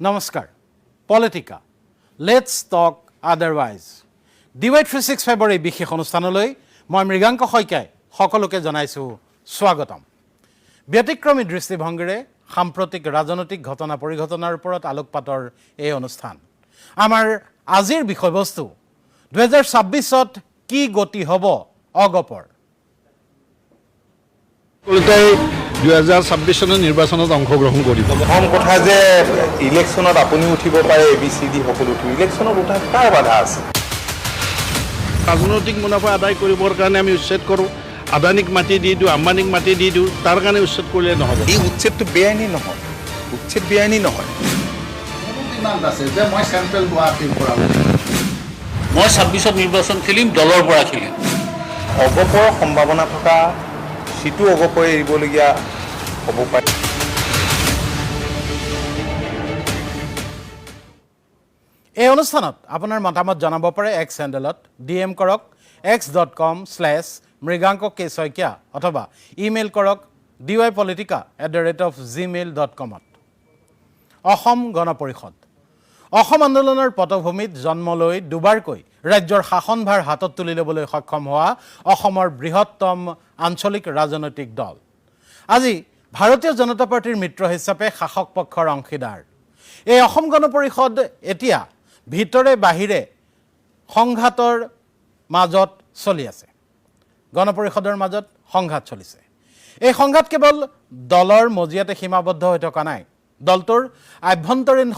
নমস্কাৰ Politika let's talk otherwise DY 365 এই বিশেষ অনুষ্ঠানলৈ মই মৃগাংক শইকীয়াই সকলোকে জনাইছোঁ স্বাগতম। ব্যতিক্ৰমী দৃষ্টিভংগীৰে সাম্প্ৰতিক ৰাজনৈতিক ঘটনা পৰিঘটনাৰ ওপৰত আলোকপাতৰ এই অনুষ্ঠান। আমাৰ আজিৰ বিষয়বস্তু 2026ত কি গতি হ'ব অগপৰ। 2026 চনৰ নিৰ্বাচনত অংশগ্ৰহণ কৰিব। প্ৰথম কথা যে ইলেকশ্যনত আপুনি উঠিব পাৰে ABCD সকলো উঠিব, ইলেকশ্যনত উঠা কাৰ বাধা আছে? ৰাজনৈতিক মুনাফা আদায় কৰিবৰ কাৰণে আমি উচ্ছেদ কৰোঁ, আদানীক মাটি দি দিওঁ, আম্বানীক মাটি দি দিওঁ, তাৰ কাৰণে উচ্ছেদ কৰিলে নহ'ব। এই উচ্ছেদটো বেআইনী নহয়, উচ্ছেদ বেআইনী নহয়। মই 26ত নিৰ্বাচন খেলিম, দলৰ পৰা খেলিম। অগপৰ সম্ভাৱনা থকা সিটো অগপৰে এৰিবলগীয়া হ'ব পাৰে। এই অনুষ্ঠানত আপোনাৰ মতামত জনাব পাৰে এক্স হেণ্ডেলত DM কৰক x.com/মৃগাংক_k_শইকীয়া অথবা ইমেইল কৰক dypolitica@gmail.com। অসম গণ পৰিষদ অসম আন্দোলনৰ পটভূমিত জন্ম লৈ দুবাৰকৈ ৰাজ্যৰ শাসনভাৰ হাতত তুলি ল'বলৈ সক্ষম হোৱা অসমৰ বৃহত্তম আঞ্চলিক ৰাজনৈতিক দল আজি ভাৰতীয় জনতা পাৰ্টিৰ মিত্ৰ হিচাপে শাসক পক্ষৰ অংশীদাৰ। এই অসম গণ পৰিষদ এতিয়া ভিতৰে বাহিৰে সংঘাতৰ মাজত চলি আছে। গণ পৰিষদৰ মাজত সংঘাত চলিছে। এই সংঘাত কেৱল দলৰ মজিয়াতে সীমাবদ্ধ হৈ থকা নাই। দলটোৰ আভ্যন্তৰীণ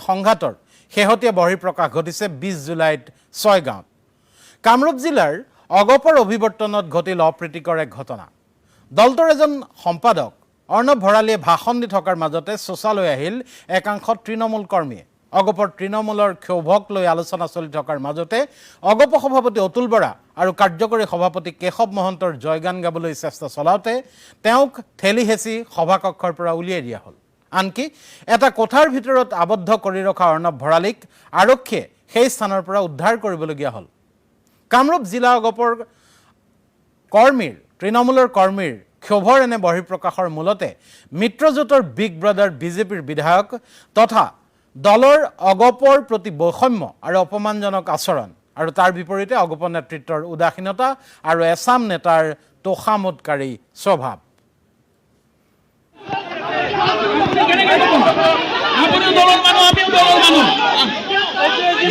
সংঘাতৰ শেহতীয়া বহিঃপ্ৰকাশ ঘটিছে 20 জুলাইত ছয়গাঁৱত। কামৰূপ জিলাৰ অগপৰ অভিৱৰ্তনত ঘটিল অপ্ৰীতিকৰ এক ঘটনা। দলটোৰ এজন সম্পাদক অৰ্ণৱ ভৰালীয়ে ভাষণ দি থকাৰ মাজতে শোচালৈ আহিল একাংশ তৃণমূল কৰ্মীয়ে। অগপৰ তৃণমূলৰ ক্ষোভক লৈ আলোচনা চলি থকাৰ মাজতে অগপ সভাপতি অতুল বৰা আৰু কাৰ্যকৰী সভাপতি কেশৱ মহন্তৰ জয়গান গাবলৈ চেষ্টা চলাওঁতে তেওঁক ঠেলি হেঁচি সভাকক্ষৰ পৰা উলিয়াই দিয়া হ'ল। আনকি এটা কোঠাৰ ভিতৰত আবদ্ধ কৰি ৰখা অৰ্ণৱ ভৰালীক আৰক্ষীয়ে সেই স্থানৰ পৰা উদ্ধাৰ কৰিবলগীয়া হ'ল। কামৰূপ জিলা অগপৰ তৃণমূলৰ কৰ্মীৰ ক্ষোভৰ এনে বহিঃপ্ৰকাশৰ মূলতে মিত্ৰজোঁটৰ বিগ ব্ৰাদাৰ বিজেপিৰ বিধায়ক তথা দলৰ অগপৰ প্ৰতি বৈষম্য আৰু অপমানজনক আচৰণ আৰু তাৰ বিপৰীতে অগপ নেতৃত্বৰ উদাসীনতা আৰু এছাম নেতাৰ তোষামোদকাৰী স্বভাৱ।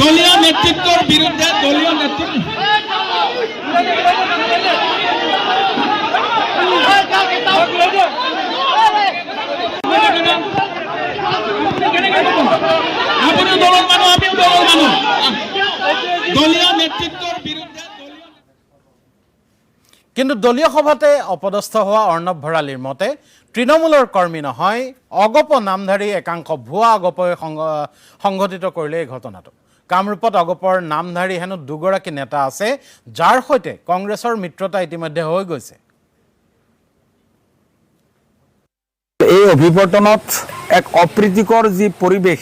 দলীয় নেতৃত্বৰ বিৰুদ্ধে দলীয় নেতৃত্ব আপুনি দলৰ মানুহ, আমিও দলৰ মানুহ। দলীয় নেতৃত্বৰ বিৰুদ্ধে কিন্তু দলীয় সভাতে অপদস্থ হোৱা অৰ্ণৱ ভৰালীৰ মতে তৃণমূলৰ কৰ্মী নহয়, অগপ নামধাৰী একাংশ ভুৱা অগপই সংঘটিত কৰিলে এই ঘটনাটো। কামৰূপত অগপৰ নামধাৰী হেনো দুগৰাকী নেতা আছে, যাৰ সৈতে কংগ্ৰেছৰ মিত্ৰতা ইতিমধ্যে হৈ গৈছে। এই অভিৱৰ্তনত এক অপ্ৰীতিকৰ যি পৰিৱেশ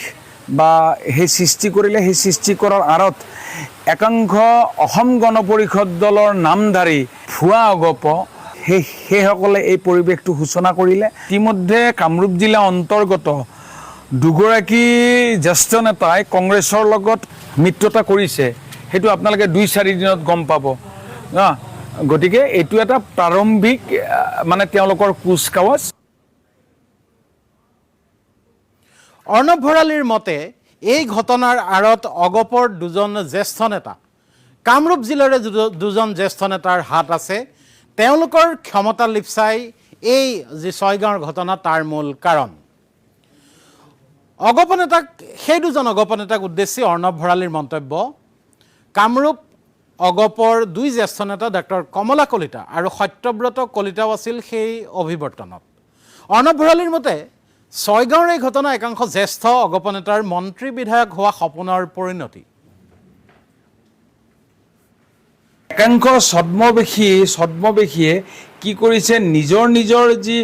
বা সেই সৃষ্টি কৰিলে, সেই সৃষ্টি কৰাৰ আঁৰত একাংশ অসম গণ পৰিষদ দলৰ নামধাৰী ভুৱা অগপ সেইসকলে এই পৰিৱেশটো সূচনা কৰিলে। ইতিমধ্যে কামৰূপ জিলা অন্তৰ্গত দুগৰাকী জ্যেষ্ঠ নেতাই কংগ্ৰেছৰ লগত মিত্ৰতা কৰিছে, সেইটো আপোনালোকে 2-4 দিনত গম পাব। গতিকে এইটো এটা প্ৰাৰম্ভিক তেওঁলোকৰ কুচকাৱাজ। অৰ্ণৱ ভৰালীৰ মতে এই ঘটনাৰ আঁৰত অগপৰ দুজন জ্যেষ্ঠ নেতা, কামৰূপ জিলাৰে দুজন জ্যেষ্ঠ নেতাৰ হাত আছে। তেওঁলোকৰ ক্ষমতা লিপচাই এই যি ছয়গাঁৱৰ ঘটনা তাৰ মূল কাৰণ। সেই দুজন অগপ নেতাক উদ্দেশ্যি অৰ্ণৱ ভৰালীৰ মন্তব্য, কামৰূপ অগপৰ 2 জ্যেষ্ঠ নেতা ডক্টৰ কমলা কলিতা আৰু সত্যব্ৰত কলিতাও আছিল সেই অভিৱৰ্তনত। অৰ্ণৱ ভৰালীৰ মতে ছয়গাঁৱৰ এই ঘটনা একাংশ জ্যেষ্ঠ অগপ নেতাৰ মন্ত্ৰী বিধায়ক হোৱা সপোনৰ পৰিণতি। একাংশ ছদ্মবেশীয়ে কি কৰিছে, নিজৰ যি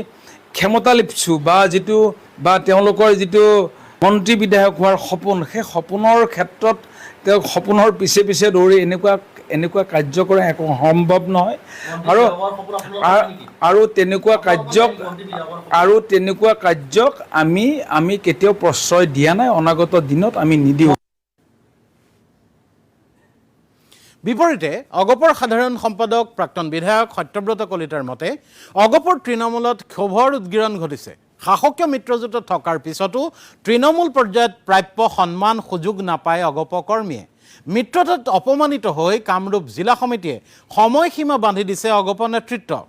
ক্ষমতা লিপচু বা তেওঁলোকৰ যিটো মন্ত্ৰী বিধায়ক হোৱাৰ সপোন, সেই সপোনৰ ক্ষেত্ৰত তেওঁক সপোনৰ পিছে দৌৰি এনেকুৱা এনেকুৱা কাৰ্য কৰা একো সম্ভৱ নহয় আৰু তেনেকুৱা কাৰ্যক আমি কেতিয়াও প্ৰশ্ৰয় দিয়া নাই, অনাগত দিনত আমি নিদিওঁ। বিপৰীতে অগপৰ সাধাৰণ সম্পাদক প্ৰাক্তন বিধায়ক সত্যব্ৰত কলিতাৰ মতে অগপৰ তৃণমূলত ক্ষোভৰ উদ্গীৰণ ঘটিছে। শাসকীয় মিত্ৰজোঁটত থকাৰ পিছতো তৃণমূল পৰ্যায়ত প্ৰাপ্য সন্মান সুযোগ নাপায় অগপ কৰ্মীয়ে। মিত্ৰতাত অপমানিত হৈ কামৰূপ জিলা সমিতিয়ে সময়সীমা বান্ধি দিছে অগপ নেতৃত্বক।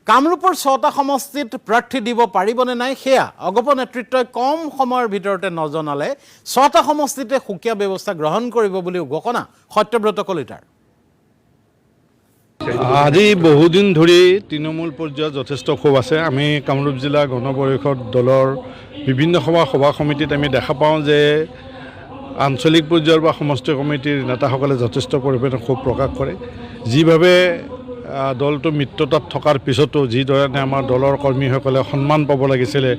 কামৰূপৰ 6টা সমষ্টিত প্ৰাৰ্থী দিব পাৰিবনে নাই সেয়া অগপ নেতৃত্বই কম সময়ৰ ভিতৰতে নজনালে 6টা সমষ্টিতে সুকীয়া ব্যৱস্থা গ্ৰহণ কৰিব বুলিও ঘোষণা সত্যব্ৰত কলিতাৰ। আজি বহুদিন ধৰি তৃণমূল পৰ্যায়ত যথেষ্ট ক্ষোভ আছে। আমি কামৰূপ জিলা গণ পৰিষদ দলৰ বিভিন্ন সভা সমিতিত আমি দেখা পাওঁ যে আঞ্চলিক পৰ্যায়ৰ বা সমষ্টি কমিটিৰ নেতাসকলে যথেষ্ট পৰিমাণে ক্ষোভ প্ৰকাশ কৰে। যিভাৱে দলটো মিত্ৰতাত থকাৰ পিছতো যিধৰণে আমাৰ দলৰ কৰ্মীসকলে সন্মান পাব লাগিছিলে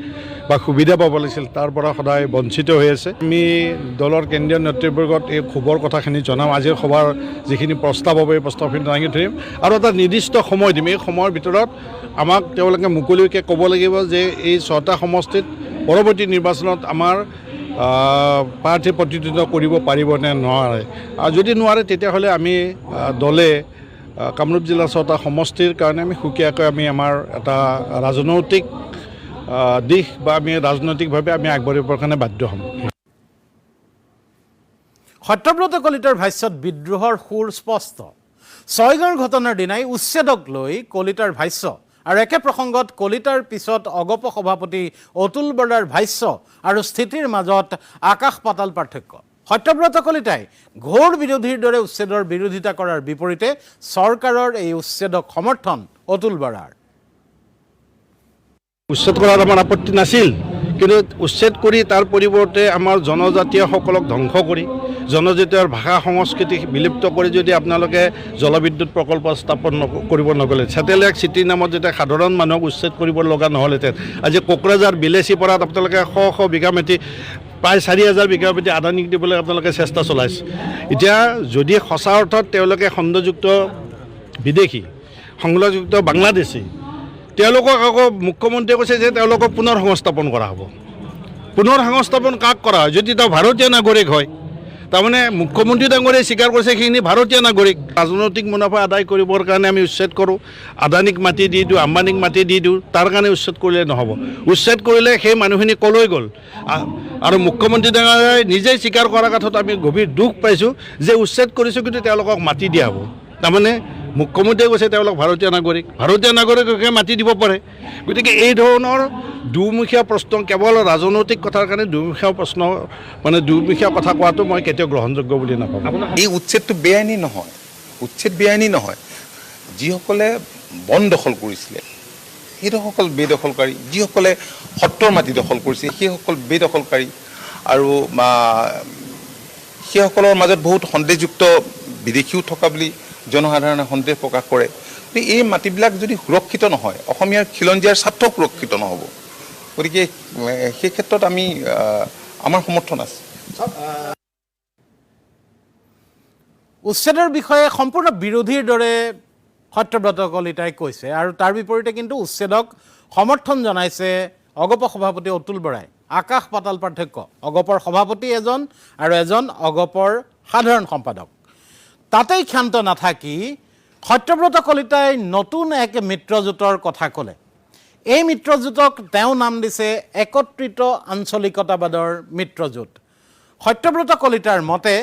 বা সুবিধা পাব লাগিছিল তাৰ পৰা সদায় বঞ্চিত হৈ আছে। আমি দলৰ কেন্দ্ৰীয় নেতৃবৰ্গত এই ক্ষোভৰ কথাখিনি জনাম। আজিৰ সভাৰ যিখিনি প্ৰস্তাৱ হ'ব এই প্ৰস্তাৱখিনি দাঙি ধৰিম আৰু এটা নিৰ্দিষ্ট সময় দিম। এই সময়ৰ ভিতৰত আমাক তেওঁলোকে মুকলিকৈ ক'ব লাগিব যে এই 6টা সমষ্টিত পৰৱৰ্তী নিৰ্বাচনত আমাৰ প্ৰাৰ্থী প্ৰতিদ্বন্দ্বিতা কৰিব পাৰিব নে নোৱাৰে, আৰু যদি নোৱাৰে তেতিয়াহ'লে আমি দলে কামৰূপ জিলাৰ 6টা সমষ্টিৰ কাৰণে আমি সুকীয়াকৈ আমাৰ এটা ৰাজনৈতিক দিশ বা আমি ৰাজনৈতিকভাৱে আমি আগবাঢ়িবৰ কাৰণে বাধ্য হ'ম। সত্যব্ৰত কলিতাৰ ভাষ্যত বিদ্ৰোহৰ সুৰ স্পষ্ট। 6গাঁৱৰ ঘটনাৰ দিনাই উচ্ছেদক লৈ কলিতাৰ ভাষ্য আৰু একে প্ৰসংগত কলিতাৰ পিছত অগপ সভাপতি অতুল বৰাৰ ভাষ্য আৰু স্থিতিৰ মাজত আকাশ পাতাল পাৰ্থক্য। সত্যব্ৰত কলিতাই ঘোৰ বিৰোধীৰ দৰে উচ্ছেদৰ বিৰোধিতা কৰাৰ বিপৰীতে চৰকাৰৰ এই উচ্ছেদক সমৰ্থন অতুল বৰাৰ। উচ্ছেদ কৰাৰ আমাৰ আপত্তি নাছিল, কিন্তু উচ্ছেদ কৰি তাৰ পৰিৱৰ্তে আমাৰ জনজাতীয়সকলক ধ্বংস কৰি জনজাতীয়ৰ ভাষা সংস্কৃতি বিলুপ্ত কৰি যদি আপোনালোকে জলবিদ্যুৎ প্ৰকল্প স্থাপন কৰিব নগ'লে, ছেটেলাইট চিটিৰ নামত যেতিয়া সাধাৰণ মানুহক উচ্ছেদ কৰিব লগা নহ'লহেঁতেন, আজি কোকৰাঝাৰ বিলেচিপাৰাত আপোনালোকে শ বিঘা মাটি প্ৰায় 4,000 বিঘা মাটি আদানীক দিবলৈ আপোনালোকে চেষ্টা চলাইছে। এতিয়া যদি সঁচা অৰ্থত তেওঁলোকে খণ্ডযুক্ত বিদেশী সংলযুক্ত বাংলাদেশী, তেওঁলোকক আকৌ মুখ্যমন্ত্ৰীয়ে কৈছে যে তেওঁলোকক পুনৰ সংস্থাপন কৰা হ'ব। পুনৰ সংস্থাপন কাক কৰা হয়? যদি তেওঁ ভাৰতীয় নাগৰিক হয়, তাৰমানে মুখ্যমন্ত্ৰী ডাঙৰীয়াই স্বীকাৰ কৰিছে সেইখিনি ভাৰতীয় নাগৰিক। ৰাজনৈতিক মুনাফা আদায় কৰিবৰ কাৰণে আমি উচ্ছেদ কৰোঁ, আদানীক মাটি দি দিওঁ, আম্বানীক মাটি দি দিওঁ, তাৰ কাৰণে উচ্ছেদ কৰিলে নহ'ব। উচ্ছেদ কৰিলে সেই মানুহখিনি ক'লৈ গ'ল? আৰু মুখ্যমন্ত্ৰী ডাঙৰীয়াই নিজেই স্বীকাৰ কৰাৰ কথাত আমি গভীৰ দুখ পাইছোঁ যে উচ্ছেদ কৰিছোঁ কিন্তু তেওঁলোকক মাটি দিয়া হ'ব। তাৰমানে মুখ্যমন্ত্ৰীয়ে কৈছে তেওঁলোক ভাৰতীয় নাগৰিককে মাটি দিব পাৰে। গতিকে এই ধৰণৰ দুমুখীয়া প্ৰশ্ন, কেৱল ৰাজনৈতিক কথাৰ কাৰণে দুমুখীয়া প্ৰশ্ন, মানে দুমুখীয়া কথা কোৱাটো মই কেতিয়াও গ্ৰহণযোগ্য বুলি নাভাবোঁ। এই উচ্ছেদটো বেআইনী নহয়, উচ্ছেদ বেআইনী নহয়। যিসকলে বন দখল কৰিছিলে সেইসকল বেদখলকাৰী, যিসকলে সত্ৰৰ মাটি দখল কৰিছে সেইসকল বেদখলকাৰী, আৰু সেইসকলৰ মাজত বহুত সন্দেহযুক্ত বিদেশীও থকা বুলি জনসাধাৰণে সন্দেহ প্ৰকাশ কৰে। গতিকে এই মাটিবিলাক যদি সুৰক্ষিত নহয়, অসমীয়াৰ খিলঞ্জীয়াৰ স্বাৰ্থ সুৰক্ষিত নহ'ব। গতিকে সেই ক্ষেত্ৰত আমাৰ সমৰ্থন আছে। উচ্ছেদৰ বিষয়ে সম্পূৰ্ণ বিৰোধীৰ দৰে সত্যব্ৰত কলিতাই কৈছে, আৰু তাৰ বিপৰীতে কিন্তু উচ্ছেদক সমৰ্থন জনাইছে অগপ সভাপতি অতুল বৰাই। আকাশ পাতাল পাৰ্থক্য। অগপৰ সভাপতি এজন আৰু এজন অগপৰ সাধাৰণ সম্পাদক। তাতেই ক্ষান্ত নাথাকি সত্যব্ৰত কলিতাই নতুন এক মিত্ৰজোঁটৰ কথা ক'লে। এই মিত্ৰজোঁটক তেওঁ নাম দিছে একত্ৰিত আঞ্চলিকতাবাদৰ মিত্ৰজোঁট। সত্যব্ৰত কলিতাৰ মতে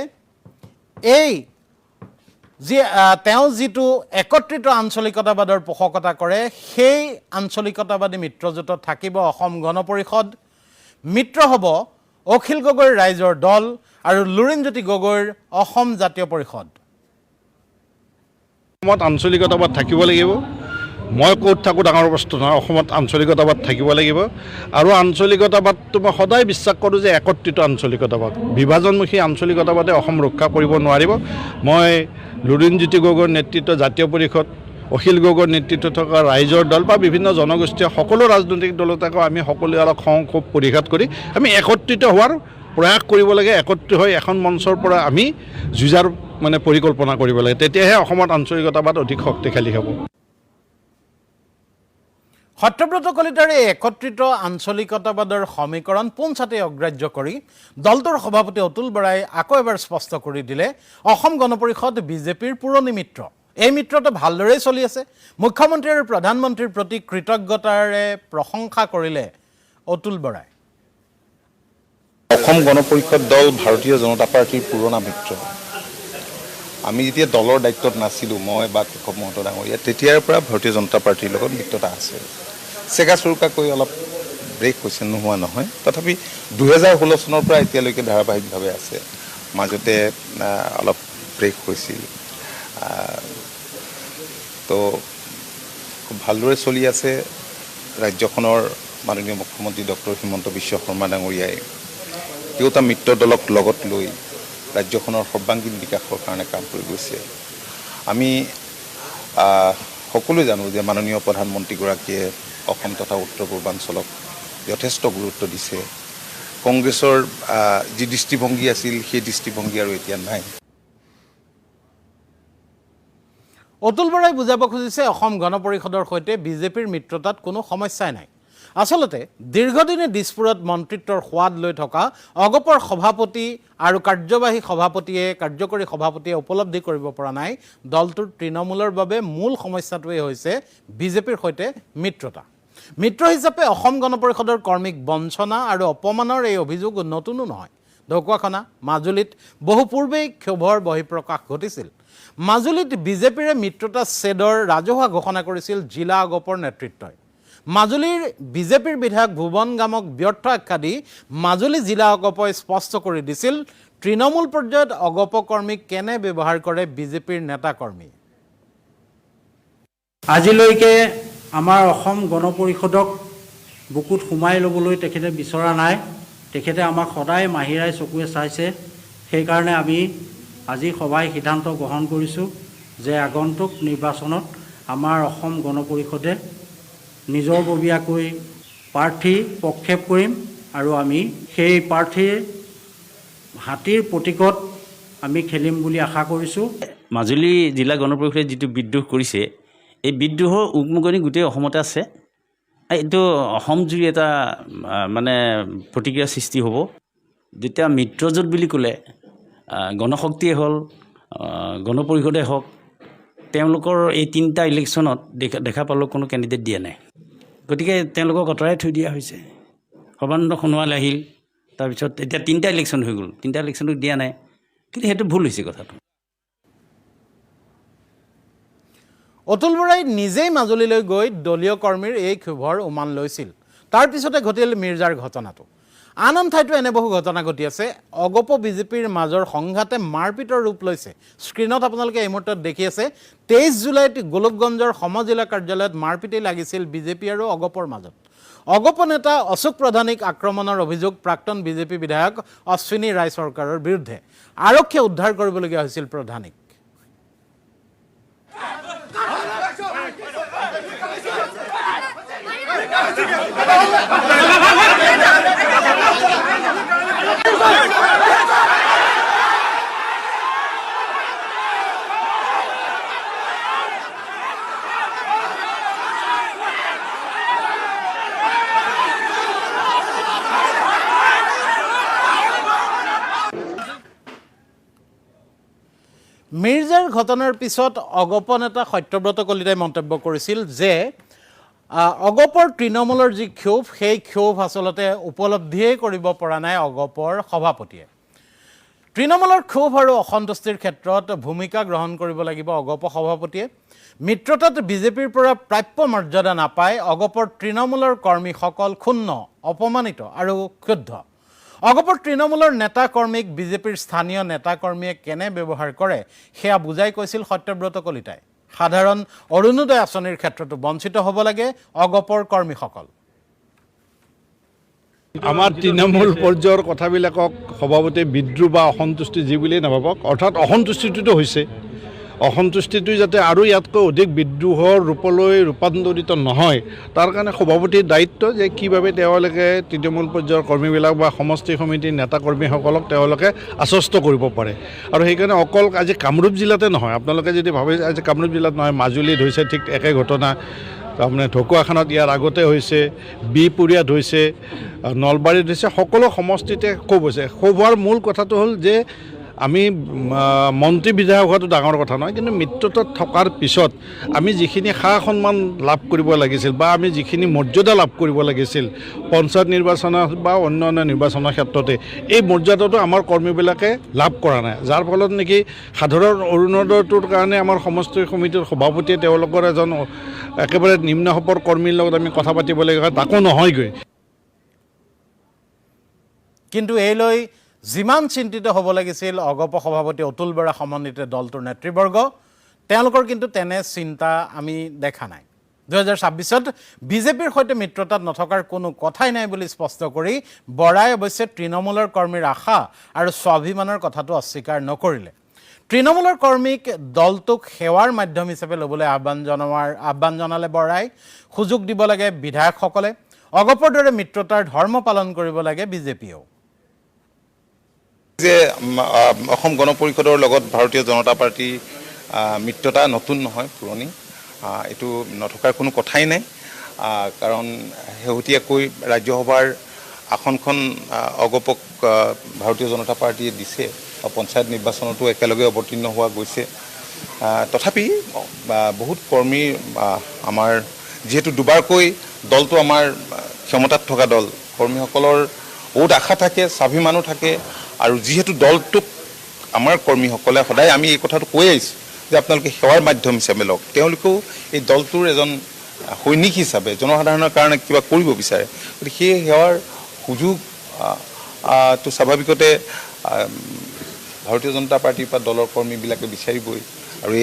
তেওঁ যিটো একত্ৰিত আঞ্চলিকতাবাদৰ পোষকতা কৰে, সেই আঞ্চলিকতাবাদী মিত্ৰজোঁটত থাকিব অসম গণ পৰিষদ, মিত্ৰ হ'ব অখিল গগৈৰ ৰাইজৰ দল আৰু লুৰিণজ্যোতি গগৈৰ অসম জাতীয় পৰিষদ। অসমত আঞ্চলিকতাবাদ থাকিব লাগিব। মই ক'ত থাকোঁ ডাঙৰ প্ৰশ্ন নহয়, অসমত আঞ্চলিকতাবাদ থাকিব লাগিব। আৰু আঞ্চলিকতাবাদটো মই সদায় বিশ্বাস কৰোঁ যে একত্ৰিত আঞ্চলিকতাবাদ, বিভাজনমুখী আঞ্চলিকতাবাদে অসম ৰক্ষা কৰিব নোৱাৰিব। মই লুৰিণজ্যোতি গগৈৰ নেতৃত্ব জাতীয় পৰিষদ, অখিল গগৈৰ নেতৃত্বত থকা ৰাইজৰ দল বা বিভিন্ন জনগোষ্ঠীয় সকলো ৰাজনৈতিক দলতাকো আমি সকলোৱে অলপ খং ক্ষোভ পৰিঘাত কৰি আমি একত্ৰিত হোৱাৰ প্ৰয়াস কৰিব লাগে। একত্ৰিত হৈ এখন মঞ্চৰ পৰা আমি যুঁজাৰ মানে পৰিকল্পনা কৰিব লাগে, তেতিয়াহে অসমত আঞ্চলিকতাবাদ অধিক শক্তিশালী হ'ব। সত্যব্ৰত কলিতাৰ এই একত্ৰিত আঞ্চলিকতাবাদৰ সমীকৰণ পোনছাটেই অগ্ৰাহ্য কৰি দলটোৰ সভাপতি অতুল বৰাই আকৌ এবাৰ স্পষ্ট কৰি দিলে অসম গণ পৰিষদ বিজেপিৰ পুৰণি মিত্ৰ। এই মিত্ৰতা ভালদৰেই চলি আছে। মুখ্যমন্ত্ৰী আৰু প্ৰধানমন্ত্ৰীৰ প্ৰতি কৃতজ্ঞতাৰে প্ৰশংসা কৰিলে অতুল বৰাই। অসম গণ পৰিষদ দল ভাৰতীয় জনতা পাৰ্টীৰ পুৰণা মিত্ৰ। আমি যেতিয়া দলৰ দায়িত্বত নাছিলোঁ, মই বা কেশৱ মহন্ত ডাঙৰীয়া, তেতিয়াৰ পৰা ভাৰতীয় জনতা পাৰ্টীৰ লগত মিত্ৰতা আছে। চেগা চুৰুকাকৈ অলপ ব্ৰেক হৈছে, নোহোৱা নহয়। তথাপি 2016 চনৰ পৰা এতিয়ালৈকে ধাৰাবাহিকভাৱে আছে। মাজতে অলপ ব্ৰেক হৈছিল। তো খুব ভালদৰে চলি আছে। ৰাজ্যখনৰ মাননীয় মুখ্যমন্ত্ৰী ডক্টৰ হিমন্ত বিশ্ব শৰ্মা ডাঙৰীয়াই দুয়োটা মিত্ৰ দলক লগত লৈ ৰাজ্যখনৰ সৰ্বাংগীন বিকাশৰ কাৰণে কাম কৰি গৈছে। আমি সকলোৱে জানো যে মাননীয় প্ৰধানমন্ত্ৰীগৰাকীয়ে অসম তথা উত্তৰ পূৰ্বাঞ্চলক যথেষ্ট গুৰুত্ব দিছে। কংগ্ৰেছৰ যি দৃষ্টিভংগী আছিল, সেই দৃষ্টিভংগী আৰু এতিয়া নাই। অতুল বৰাই বুজাব খুজিছে অসম গণ পৰিষদৰ সৈতে বিজেপিৰ মিত্ৰতাত কোনো সমস্যাই নাই। আচলতে দীৰ্ঘদিনে দিছপুৰত মন্ত্ৰিত্বৰ সোৱাদ লৈ থকা অগপৰ সভাপতি আৰু কাৰ্যবাহী কাৰ্যকৰী সভাপতিয়ে উপলব্ধি কৰিব পৰা নাই দলটোৰ তৃণমূলৰ বাবে মূল সমস্যাটোৱেই হৈছে বিজেপিৰ সৈতে মিত্ৰতা। মিত্ৰ হিচাপে অসম গণ পৰিষদৰ কৰ্মীক বঞ্চনা আৰু অপমানৰ এই অভিযোগ নতুনো নহয়। ঢকুৱাখানা, মাজুলীত বহু পূৰ্বেই ক্ষোভৰ বহিঃপ্ৰকাশ ঘটিছিল। মাজুলীত বিজেপিৰে মিত্ৰতা ছেদৰ ৰাজহুৱা ঘোষণা কৰিছিল জিলা অগপৰ নেতৃত্বই। মাজুলীৰ বিজেপিৰ বিধায়ক ভুৱন গামক ব্যৰ্থ আখ্যা দি মাজুলী জিলা অগপই স্পষ্ট কৰি দিছিল তৃণমূল পৰ্যায়ত অগপ কৰ্মীক কেনে ব্যৱহাৰ কৰে বিজেপিৰ নেতাকৰ্মী। আজিলৈকে আমাৰ অসম গণ পৰিষদক বুকুত সোমাই ল'বলৈ তেখেতে বিচৰা নাই। তেখেতে আমাক সদায় মাহিৰাই চকুৱে চাইছে। সেইকাৰণে আমি আজি সভাই সিদ্ধান্ত গ্ৰহণ কৰিছোঁ যে আগন্তুক নিৰ্বাচনত আমাৰ অসম গণ পৰিষদে নিজৰববীয়াকৈ প্ৰাৰ্থী প্ৰক্ষেপ কৰিম আৰু আমি সেই প্ৰাৰ্থীৰ হাতীৰ প্ৰতীকত আমি খেলিম বুলি আশা কৰিছোঁ। মাজুলী জিলা গণ পৰিষদে যিটো বিদ্ৰোহ কৰিছে, এই বিদ্ৰোহৰ উকমুকনি গোটেই অসমতে আছে। এইটো অসমজুৰি এটা মানে প্ৰতিক্ৰিয়া সৃষ্টি হ'ব। যেতিয়া মিত্ৰজোঁট বুলি ক'লে গণশক্তিয়ে হ'ল, গণ পৰিষদে হওক, তেওঁলোকৰ এই 3টা ইলেকশ্যনত দেখা পালোঁ কোনো কেণ্ডিডেট দিয়া নাই। গতিকে তেওঁলোকক আঁতৰাই থৈ দিয়া হৈছে। সৰ্বানন্দ সোণোৱাল আহিল, তাৰপিছত এতিয়া 3টা ইলেকশ্যন হৈ গ'ল, 3টা ইলেকশ্যনক দিয়া নাই। কিন্তু সেইটো ভুল হৈছে কথাটো। অতুল বৰাই নিজেই মাজুলীলৈ গৈ দলীয় কৰ্মীৰ এই ক্ষোভৰ উমান লৈছিল। তাৰ পিছতে ঘটিল মিৰ্জাৰ ঘটনাটো। আন ঠাইতো এনে বহু ঘটনা ঘটি আছে। অগপ বিজেপিৰ মাজৰ সংঘাতে মাৰপিটৰ ৰূপ লৈছে। স্ক্ৰীণত আপোনালোকে এই মুহূৰ্তত দেখি আছে 23 জুলাইত গোলকগঞ্জৰ সমজিলা কাৰ্যালয়ত মাৰপিটেই লাগিছিল বিজেপি আৰু অগপৰ মাজত। অগপ নেতা অশোক প্ৰধানিক আক্ৰমণৰ অভিযোগ প্ৰাক্তন বিজেপি বিধায়ক অশ্বিনী ৰায় চৰকাৰৰ বিৰুদ্ধে। আৰক্ষীয়ে উদ্ধাৰ কৰিবলগীয়া হৈছিল প্ৰধানিক। মিৰ্জাৰ ঘটনাৰ পিছত অগপ নেতা সত্যব্ৰত কলিতাই মন্তব্য কৰিছিল যে অগপৰ তৃণমূলৰ যি ক্ষোভ, সেই ক্ষোভ আচলতে উপলব্ধিয়েই কৰিব পৰা নাই অগপৰ সভাপতিয়ে। তৃণমূলৰ ক্ষোভ আৰু অসন্তুষ্টিৰ ক্ষেত্ৰত ভূমিকা গ্ৰহণ কৰিব লাগিব অগপ সভাপতিয়ে। মিত্ৰতাত বিজেপিৰ পৰা প্ৰাপ্য মৰ্যাদা নাপায় অগপৰ তৃণমূলৰ কৰ্মীসকল ক্ষুণ্ণ, অপমানিত আৰু ক্ষুব্ধ। অগপৰ তৃণমূলৰ নেতা কৰ্মীক বিজেপিৰ স্থানীয় নেতা কৰ্মীয়ে কেনে ব্যৱহাৰ কৰে সেয়া বুজাই কৈছিল সত্যব্ৰত কলিতাই। সাধাৰণ অৰুণোদয় আঁচনিৰ ক্ষেত্ৰতো বঞ্চিত হ'ব লাগে অগপৰ কৰ্মীসকল। আমাৰ তৃণমূল পৰ্যায়ৰ কথাবিলাকক সভাপতিয়ে বিদ্ৰোহ বা অসন্তুষ্টি যি বুলিয়েই নাভাবক, অৰ্থাৎ অসন্তুষ্টিটোতো হৈছে। অসন্তুষ্টিটো যাতে আৰু ইয়াতকৈ অধিক বিদ্ৰোহৰ ৰূপলৈ ৰূপান্তৰিত নহয় তাৰ কাৰণে সভাপতিৰ দায়িত্ব যে কিভাৱে তেওঁলোকে তৃণমূল পৰ্যায়ৰ কৰ্মীবিলাক বা সমষ্টি সমিতিৰ নেতা কৰ্মীসকলক তেওঁলোকে আশ্বস্ত কৰিব পাৰে আৰু সেইকাৰণে অকল আজি কামৰূপ জিলাতে নহয় আপোনালোকে যদি ভাবে আজি কামৰূপ জিলাত নহয় মাজুলীত হৈছে ঠিক একে ঘটনা তাৰমানে ঢকুৱাখানাত ইয়াৰ আগতে হৈছে বিপুৰীয়াত হৈছে নলবাৰীত হৈছে সকলো সমষ্টিতে ক্ষোভ হৈছে ক্ষোভ হোৱাৰ মূল কথাটো হ'ল যে আমি মন্ত্ৰী বিধায়ক হোৱাটো ডাঙৰ কথা নহয় কিন্তু মিত্ৰতাত থকাৰ পিছত আমি যিখিনি সা সন্মান লাভ কৰিব লাগিছিল বা আমি যিখিনি মৰ্যাদা লাভ কৰিব লাগিছিল পঞ্চায়ত নিৰ্বাচনত বা অন্যান্য নিৰ্বাচনৰ ক্ষেত্ৰতে এই মৰ্যাদাটো আমাৰ কৰ্মীবিলাকে লাভ কৰা নাই যাৰ ফলত নেকি সাধাৰণ অৰুণোদয়টোৰ কাৰণে আমাৰ সমষ্টি সমিতিৰ সভাপতিয়ে তেওঁলোকৰ এজন একেবাৰে নিম্ন সপৰ কৰ্মীৰ লগত আমি কথা পাতিব লগা হয় তাকো নহয়গৈ কিন্তু এই লৈ যিমান চিন্তিত হ'ব লাগিছিল অগপ সভাপতি অতুল বৰা সমন্বিত দলটোৰ নেতৃবৰ্গ তেওঁলোকৰ কিন্তু তেনে চিন্তা আমি দেখা নাই 2026ত বিজেপিৰ সৈতে মিত্ৰতাত নথকাৰ কোনো কথাই নাই বুলি স্পষ্ট কৰি বৰাই অৱশ্যে তৃণমূলৰ কৰ্মীৰ আশা আৰু স্বাভিমানৰ কথাটো অস্বীকাৰ নকৰিলে তৃণমূলৰ কৰ্মীক দলটোক সেৱাৰ মাধ্যম হিচাপে ল'বলৈ আহ্বান জনালে বৰাই সুযোগ দিব লাগে বিধায়কসকলে অগপৰ দৰে মিত্ৰতাৰ ধৰ্ম পালন কৰিব লাগে বিজেপিয়েও যে অসম গণ পৰিষদৰ লগত ভাৰতীয় জনতা পাৰ্টি মিত্ৰতা নতুন নহয় পুৰণি এইটো নথকাৰ কোনো কথাই নাই কাৰণ শেহতীয়াকৈ ৰাজ্যসভাৰ আসনখন অগপক ভাৰতীয় জনতা পাৰ্টিয়ে দিছে পঞ্চায়ত নিৰ্বাচনতো একেলগে অৱতীৰ্ণ হোৱা গৈছে তথাপি বহুত কৰ্মী আমাৰ যিহেতু দুবাৰকৈ দলটো আমাৰ ক্ষমতাত থকা দল কৰ্মীসকলৰ বহুত আশা থাকে স্বাভিমানো থাকে আৰু যিহেতু দলটোক আমাৰ কৰ্মীসকলে সদায় আমি এই কথাটো কৈ আহিছোঁ যে আপোনালোকে সেৱাৰ মাধ্যম হিচাপে লওক তেওঁলোকেও এই দলটোৰ এজন সৈনিক হিচাপে জনসাধাৰণৰ কাৰণে কিবা কৰিব বিচাৰে গতিকে সেই সেৱাৰ সুযোগ তো স্বাভাৱিকতে ভাৰতীয় জনতা পাৰ্টিৰ পৰা দলৰ কৰ্মীবিলাকে বিচাৰিবই আৰু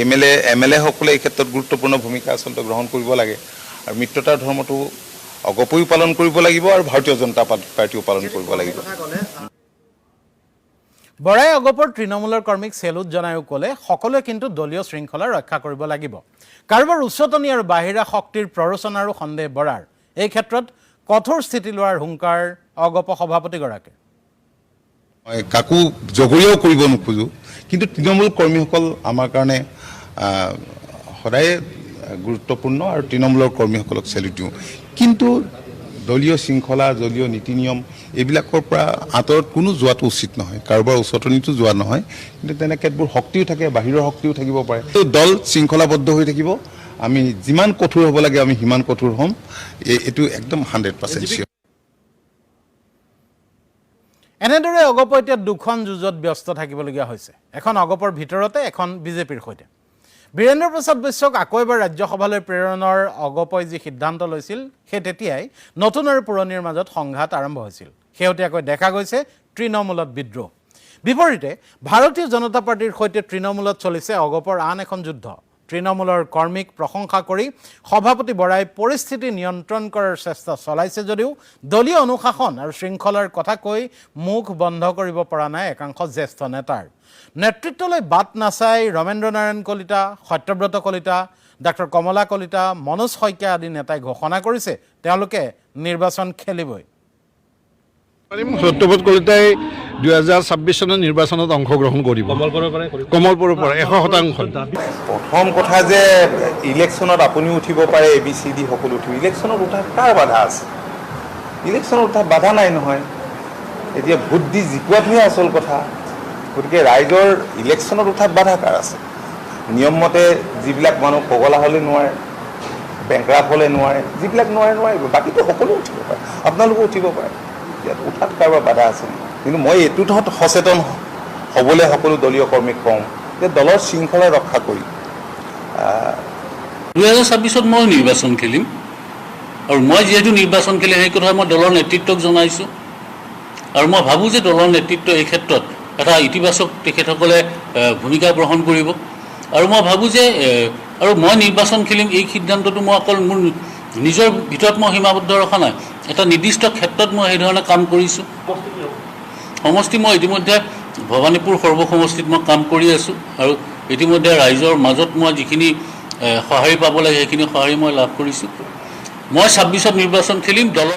এম এল এসকলে এই ক্ষেত্ৰত গুৰুত্বপূৰ্ণ ভূমিকা আচলতে গ্ৰহণ কৰিব লাগে আৰু মিত্ৰতাৰ ধৰ্মটো অগপয়ো পালন কৰিব লাগিব আৰু ভাৰতীয় জনতা পাৰ্টিও পালন কৰিব লাগিব বৰাই অগপৰ তৃণমূলৰ কৰ্মীক চেলুট জনায়ো ক'লে সকলোৱে কিন্তু দলীয় শৃংখলা ৰক্ষা কৰিব লাগিব কাৰোবাৰ উচ্চতনী আৰু বাহিৰা শক্তিৰ প্ৰৰোচনাৰো সন্দেহ বৰাৰ এই ক্ষেত্ৰত কঠোৰ স্থিতি লোৱাৰ হুংকাৰ অগপ সভাপতিগৰাকী মই কাকো জগৰীয়াও কৰিব নোখোজো কিন্তু তৃণমূল কৰ্মীসকল আমাৰ কাৰণে সদায় গুৰুত্বপূৰ্ণ আৰু তৃণমূলৰ কৰ্মীসকলক চেলুট দিওঁ কিন্তু দলীয় শৃংখলা দলীয় নীতি নিয়ম এইবিলাকৰ পৰা আঁতৰত কোনো যোৱাটো উচিত নহয় কাৰোবাৰ উচতনিটো যোৱা নহয় কিন্তু তেনে কেতবোৰ শক্তিও থাকে বাহিৰৰ শক্তিও থাকিব পাৰে দল শৃংখলাবদ্ধ হৈ থাকিব আমি যিমান কঠোৰ হ'ব লাগে আমি সিমান কঠোৰ হ'ম এইটো একদম 100% চিয়ৰ এনেদৰে অগপ এতিয়া দুখন যুঁজত ব্যস্ত থাকিবলগীয়া হৈছে এখন অগপৰ ভিতৰতে এখন বিজেপিৰ সৈতে বীৰেন্দ্ৰ প্ৰসাদ বৈশ্যক আকৌ এবাৰ ৰাজ্যসভালৈ প্ৰেৰণৰ অগপই যি সিদ্ধান্ত লৈছিল সেই তেতিয়াই নতুন আৰু পুৰণিৰ মাজত সংঘাত আৰম্ভ হৈছিল শেহতীয়াকৈ দেখা গৈছে তৃণমূলত বিদ্ৰোহ বিপৰীতে ভাৰতীয় জনতা পাৰ্টিৰ সৈতে তৃণমূলত চলিছে অগপৰ আন এখন যুদ্ধ তৃণমূলৰ কৰ্মীক প্ৰশংসা কৰি সভাপতি বৰাই পৰিস্থিতি নিয়ন্ত্ৰণ কৰাৰ চেষ্টা চলাইছে যদিও দলীয় অনুশাসন আৰু শৃংখলাৰ কথা কৈ মুখ বন্ধ কৰিব পৰা নাই একাংশ জ্যেষ্ঠ নেতাৰ নেতৃত্বলৈ বাট নাচাই ৰমেন্দ্ৰ নাৰায়ণ কলিতা সত্যব্ৰত কলিতা ডাক্তৰ কমলা কলিতা মনোজ শইকীয়া আদি নেতাই ঘোষণা কৰিছে তেওঁলোকে নিৰ্বাচন খেলিবই সত্যব্ৰত কলিতাই 2026 চনৰ নিৰ্বাচনত অংশগ্ৰহণ কৰিব কমলপুৰৰ পৰা 100% প্ৰথম কথা যে ইলেকশ্যনত আপুনিও উঠিব পাৰে ABCD সকলো উঠিব ইলেকশ্যনত উঠা কাৰ বাধা আছে ইলেকশ্যনত উঠা বাধা নাই নহয় এতিয়া ভোট দি জিকোৱাটোহে আচল কথা গতিকে ৰাইজৰ ইলেকশ্যনত উঠাত বাধা কাৰ আছে নিয়মমতে যিবিলাক মানুহ পগলা হ'লে নোৱাৰে বেংকৰাপ হ'লে নোৱাৰে যিবিলাক নোৱাৰিব বাকীটো সকলো উঠিব পাৰে আপোনালোকো উঠিব পাৰে ইয়াত উঠাত কাৰোবাৰ বাধা আছে কিন্তু মই এইটোত সচেতন হ'বলৈ সকলো দলীয় কৰ্মীক কওঁ যে দলৰ শৃংখলা ৰক্ষা কৰি 2026ত মই নিৰ্বাচন খেলিম আৰু মই যিহেতু নিৰ্বাচন খেলিম সেই কথা মই দলৰ নেতৃত্বক জনাইছোঁ আৰু মই ভাবোঁ যে দলৰ নেতৃত্ব এই ক্ষেত্ৰত এটা ইতিবাচক তেখেতসকলে ভূমিকা গ্ৰহণ কৰিব আৰু মই ভাবোঁ যে আৰু মই নিৰ্বাচন খেলিম এই সিদ্ধান্তটো মই অকল মোৰ নিজৰ ভিতৰত মই সীমাবদ্ধ ৰখা নাই এটা নিৰ্দিষ্ট ক্ষেত্ৰত মই সেইধৰণে কাম কৰিছোঁ সমষ্টি মই ইতিমধ্যে ভৱানীপুৰ সৰ্বসমষ্টিত মই কাম কৰি আছোঁ আৰু ইতিমধ্যে ৰাইজৰ মাজত মই যিখিনি সঁহাৰি পাব লাগে সেইখিনি সঁহাৰি মই লাভ কৰিছোঁ। মই 26ত নিৰ্বাচন খেলিম। দলৰ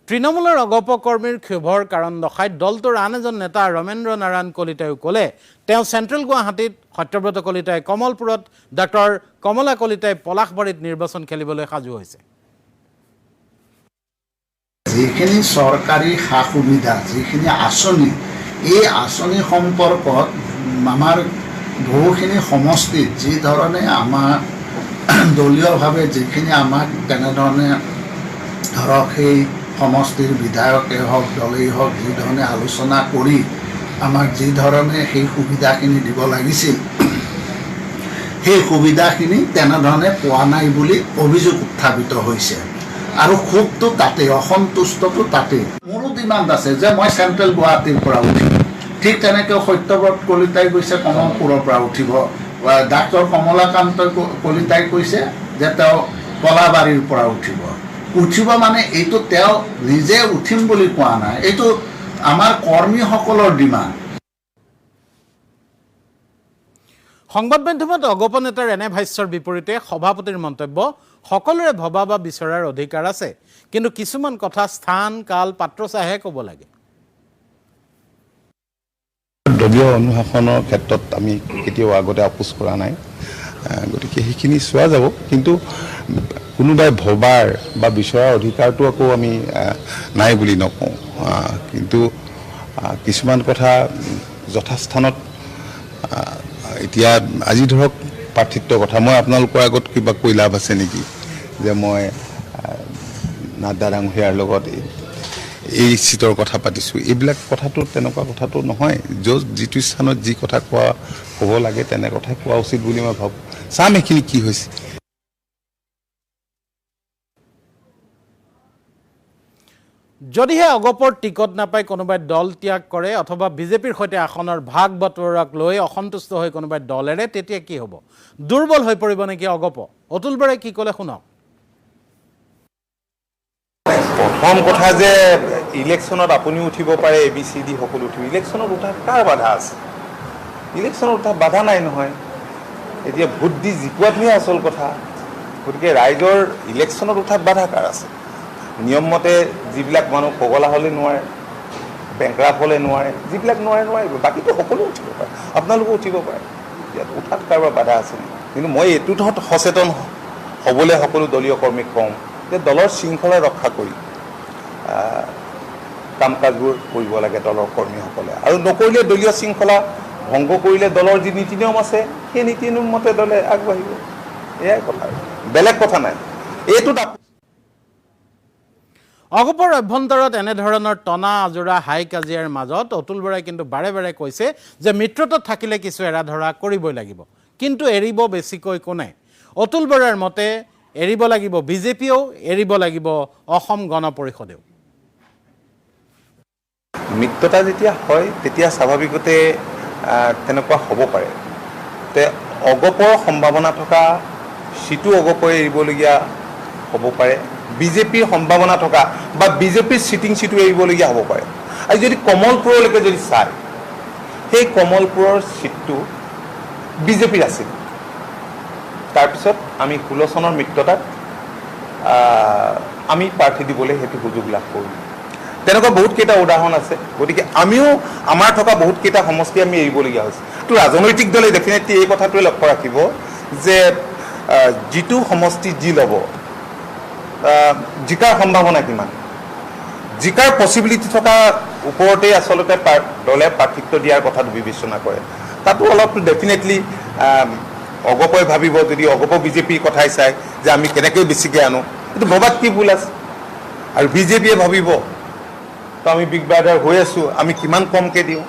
তৃণমূলৰ অগপ কৰ্মীৰ ক্ষোভৰ কাৰণ দৰ্শাই দলটোৰ আন এজন নেতা ৰমেন্দ্ৰ নাৰায়ণ কলিতাইও ক'লে তেওঁ চেণ্ট্ৰেল গুৱাহাটীত সত্যব্ৰত কলিতাই কমলপুৰত ডাক্তৰ কমলা কলিতাই পলাশবাৰীত নিৰ্বাচন খেলিবলৈ সাজু হৈছে। যিখিনি চৰকাৰী সা সুবিধা যিখিনি আঁচনি এই আঁচনি সম্পৰ্কত আমাৰ বহুখিনি সমষ্টিত যি ধৰণে আমাৰ দলীয়ভাৱে যিখিনি আমাক তেনেধৰণে ধৰক সেই সমষ্টিৰ বিধায়কে হওক দলেই হওক যি ধৰণে আলোচনা কৰি আমাক যি ধৰণে সেই সুবিধাখিনি দিব লাগিছিল সেই সুবিধাখিনি তেনেধৰণে পোৱা নাই বুলি অভিযোগ উত্থাপিত হৈছে আৰু ক্ষোভটো তাতে অসন্তুষ্টটো তাতে। মোৰো ডিমাণ্ড আছে যে মই চেণ্ট্ৰেল গুৱাহাটীৰ পৰা উঠিম, ঠিক তেনেকৈ সত্যব্ৰত কলিতাই কৈছে কমলপুৰৰ পৰা উঠিব, ডাক্তৰ কমলাকান্ত কলিতাই কৈছে যে তেওঁ কলাবাৰীৰ পৰা উঠিব মানে এইটো তেওঁ নিজে উঠিম বুলি কোৱা নাই, এইটো আমাৰ কৰ্মীসকলৰ ডিমাণ্ড। সংবাদ মাধ্যমত অগপ নেতাৰ এনে ভাষ্যৰ বিপৰীতে সভাপতিৰ মন্তব্য সকলোৰে ভবা বা বিচৰাৰ অধিকাৰ আছে, কিন্তু কিছুমান কথা স্থান কাল পাত্ৰ চাইহে ক'ব লাগে। দলীয় অনুশাসনৰ ক্ষেত্ৰত আমি কেতিয়াও আগতে আপোচ কৰা নাই, গতিকে সেইখিনি চোৱা যাব, কিন্তু কোনোবাই ভবাৰ বা বিচৰাৰ অধিকাৰটো আকৌ আমি নাই বুলি নকওঁ, কিন্তু কিছুমান কথা যথাস্থানত এতিয়া আজি ধৰক প্ৰাৰ্থিত্বৰ কথা মই আপোনালোকৰ আগত কিবা কৈ লাভ আছে নেকি যে মই নাড্ডা ডাঙৰীয়াৰ লগত এই চিটৰ কথা পাতিছোঁ, এইবিলাক কথাটো তেনেকুৱা কথাটো নহয়। যিটো স্থানত যি কথা ক'ব লাগে তেনে কথাই কোৱা উচিত বুলি মই ভাবোঁ। চাম এইখিনি কি হৈছে। যদিহে অগপৰ টিকট নাপাই কোনোবাই দল ত্যাগ কৰে অথবা বিজেপিৰ সৈতে আসনৰ ভাগ বতৰাক লৈ অসন্তুষ্ট হৈ কোনোবাই দল এৰে, তেতিয়া কি হ'ব? দুৰ্বল হৈ পৰিব নেকি অগপ? অতুল বৰাই কি ক'লে শুনক। প্ৰথম কথা যে ইলেকশ্যনত আপুনিও উঠিব পাৰে, ABCD সকলো উঠিব। ইলেকশ্যনত উঠা কাৰ বাধা আছে? ইলেকশ্যনত উঠা বাধা নাই নহয়। এতিয়া ভোট দি জিকোৱাটোহে আচল কথা। গতিকে ৰাইজৰ ইলেকশ্যনত উঠাত বাধা কাৰ আছে? নিয়মমতে যিবিলাক মানুহ পগলা হ'লে নোৱাৰে, বেংকৰাপ হ'লে নোৱাৰে, যিবিলাক নোৱাৰিব, বাকীটো সকলো উঠিব পাৰে, আপোনালোকেও উঠিব পাৰে। ইয়াত উঠাত কাৰোবাৰ বাধা আছে নেকি? কিন্তু মই এইটোত সচেতন হ'বলৈ সকলো দলীয় কৰ্মীক কওঁ যে দলৰ শৃংখলা ৰক্ষা কৰি কাম কাজবোৰ কৰিব লাগে দলৰ কৰ্মীসকলে, আৰু নকৰিলে দলীয় শৃংখলা ভংগ কৰিলে দলৰ যি নীতি নিয়ম আছে সেই নীতি নিয়ম মতে দলে আগবাঢ়িব। এয়াই কথা, বেলেগ কথা নাই। এইটোত অগপৰ অভ্যন্তৰত এনেধৰণৰ টনা আজোৰা হাই কাজিয়াৰ মাজত অতুল বৰাই কিন্তু বাৰে বাৰে কৈছে যে মিত্ৰতাত থাকিলে কিছু এৰা ধৰা কৰিবই লাগিব, কিন্তু এৰিব বেছিকৈ কোনে? অতুল বৰাৰ মতে এৰিব লাগিব বিজেপিয়েও, এৰিব লাগিব অসম গণ পৰিষদেও। মিত্ৰতা যেতিয়া হয় তেতিয়া স্বাভাৱিকতে তেনেকুৱা হ'ব পাৰে। তে অগপৰ সম্ভাৱনা থকা সিটো অগপই এৰিবলগীয়া হ'ব পাৰে, বিজেপিৰ সম্ভাৱনা থকা বা বিজেপিৰ চিটিং চিটো এৰিবলগীয়া হ'ব পাৰে। আৰু যদি কমলপুৰলৈকে যদি চায়, সেই কমলপুৰৰ চিটটো বিজেপিৰ আছিল। তাৰপিছত আমি 16 চনৰ মিত্ৰতাত আমি প্ৰাৰ্থী দিবলৈ সেইটো সুযোগ লাভ কৰিলোঁ। তেনেকুৱা বহুত কেইটা উদাহৰণ আছে। গতিকে আমিও আমাৰ থকা বহুত কেইটা সমষ্টি আমি এৰিবলগীয়া হৈছে। তো ৰাজনৈতিক দলে ডেফিনেটলি এই কথাটোৱে লক্ষ্য ৰাখিব যে যিটো সমষ্টি যি ল'ব, জিকাৰ সম্ভাৱনা কিমান, জিকাৰ পচিবিলিটি থকা ওপৰতেই আচলতে দলে প্ৰাৰ্থিত্ব দিয়াৰ কথাটো বিবেচনা কৰে। তাতো অলপ ডেফিনেটলি অগপই ভাবিব, যদি অগপ বিজেপিৰ কথাই চায় যে আমি কেনেকৈ বেছিকৈ আনো, কিন্তু ভবাত কি ভুল আছে? আৰু বিজেপিয়ে ভাবিব তো আমি বিগ ব্ৰাদাৰ হৈ আছোঁ, আমি কিমান কমকৈ দিওঁ।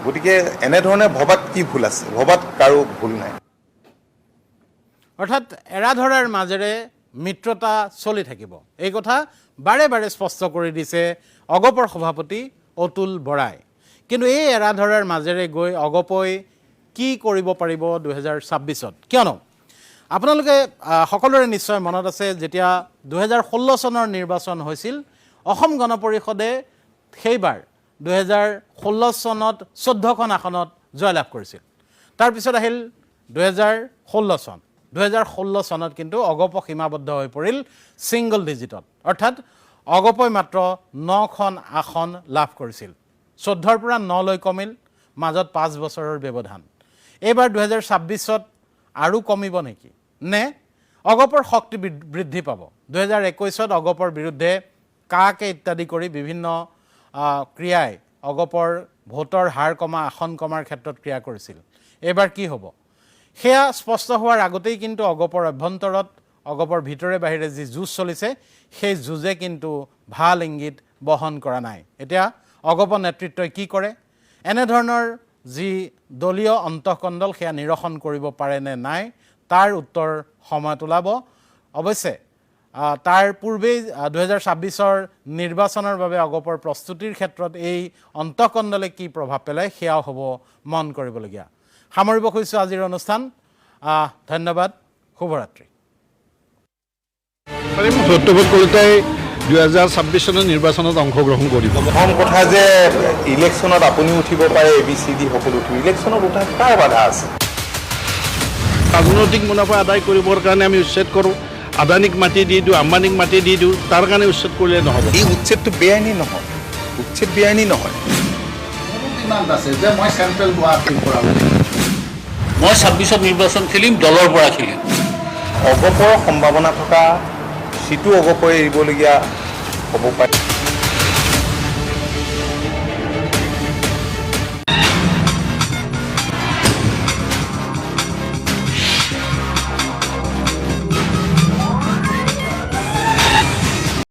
গতিকে এনেধৰণে ভবাত কি ভুল আছে? ভবাত কাৰো ভুল নাই। অৰ্থাৎ এৰা ধৰাৰ মাজেৰে মিত্ৰতা চলি থাকিব, এই কথা বাৰে বাৰে স্পষ্ট কৰি দিছে অগপৰ সভাপতি অতুল বৰাই। কিন্তু এই এৰা ধৰাৰ মাজেৰে গৈ অগপই কি কৰিব পাৰিব 2026-ত? কিয়নো আপোনালোকে সকলোৰে নিশ্চয় মনত আছে, যেতিয়া 2016 চনৰ নিৰ্বাচন হৈছিল, অসম গণ পৰিষদে সেইবাৰ 2016 চনত 14খন আসনত জয়লাভ কৰিছিল। তাৰপিছত আহিল 2016 চন। 2016 চনত কিন্তু অগপ সীমাবদ্ধ হৈ পৰিল ছিংগল ডিজিটত, অৰ্থাৎ অগপই মাত্ৰ 9খন আসন লাভ কৰিছিল। 14ৰ পৰা 9লৈ কমিল, মাজত 5 বছৰৰ ব্যৱধান। এইবাৰ 2026ত আৰু কমিব নেকি, নে অগপৰ শক্তি বৃদ্ধি পাব? 2021ত অগপৰ বিৰুদ্ধে কাকে ইত্যাদি কৰি বিভিন্ন ক্ৰিয়াই অগপৰ ভোটৰ হাৰ কমা, আসন কমাৰ ক্ষেত্ৰত ক্ৰিয়া কৰিছিল। এইবাৰ কি হ'ব সেয়া স্পষ্ট হোৱাৰ আগতেই কিন্তু অগপৰ অভ্যন্তৰত, অগপৰ ভিতৰে বাহিৰে যি যুঁজ চলিছে, সেই যুঁজে কিন্তু ভাল ইংগিত বহন কৰা নাই। এতিয়া অগপ নেতৃত্বই কি কৰে, এনেধৰণৰ যি দলীয় অন্তঃকণ্ডল সেয়া নিৰসন কৰিব পাৰে নে নাই, তাৰ উত্তৰ সময়ত ওলাব। অৱশ্যে তাৰ পূৰ্বেই 2026ৰ নিৰ্বাচনৰ বাবে অগপৰ প্ৰস্তুতিৰ ক্ষেত্ৰত এই অন্তঃকণ্ডলে কি প্ৰভাৱ পেলায় সেয়াও হ'ব মন কৰিবলগীয়া। সামৰিব খুজিছোঁ আজিৰ অনুষ্ঠান। ধন্যবাদ, শুভৰাত্ৰি। সত্যবোধ কলিতাই 2026 চনৰ নিৰ্বাচনত অংশগ্ৰহণ কৰিব। প্ৰথম কথা যে ইলেকশ্যনত আপুনিও উঠিব পাৰে, ABCD সকলো উঠিব, ইলেকশ্যনত উঠা কাৰ বাধা আছে? ৰাজনৈতিক মুনাফা আদায় কৰিবৰ কাৰণে আমি উচ্ছেদ কৰোঁ, আদানীক মাটি দি দিওঁ, আম্বানীক মাটি দি দিওঁ, তাৰ কাৰণে উচ্ছেদ কৰিলে নহ'ব। এই উচ্ছেদটো বেআইনী নহয়, উচ্ছেদ বেআইনী নহয়। কিমান আছে যে মই চেণ্ট্ৰেল গুৱাহাটীৰ পৰা মই 26ত নিৰ্বাচন খেলিম, দলৰ পৰা খেলিম। অগপৰ সম্ভাৱনা থকা সিটো অগপৰে এৰিবলগীয়া হ'ব পাৰে।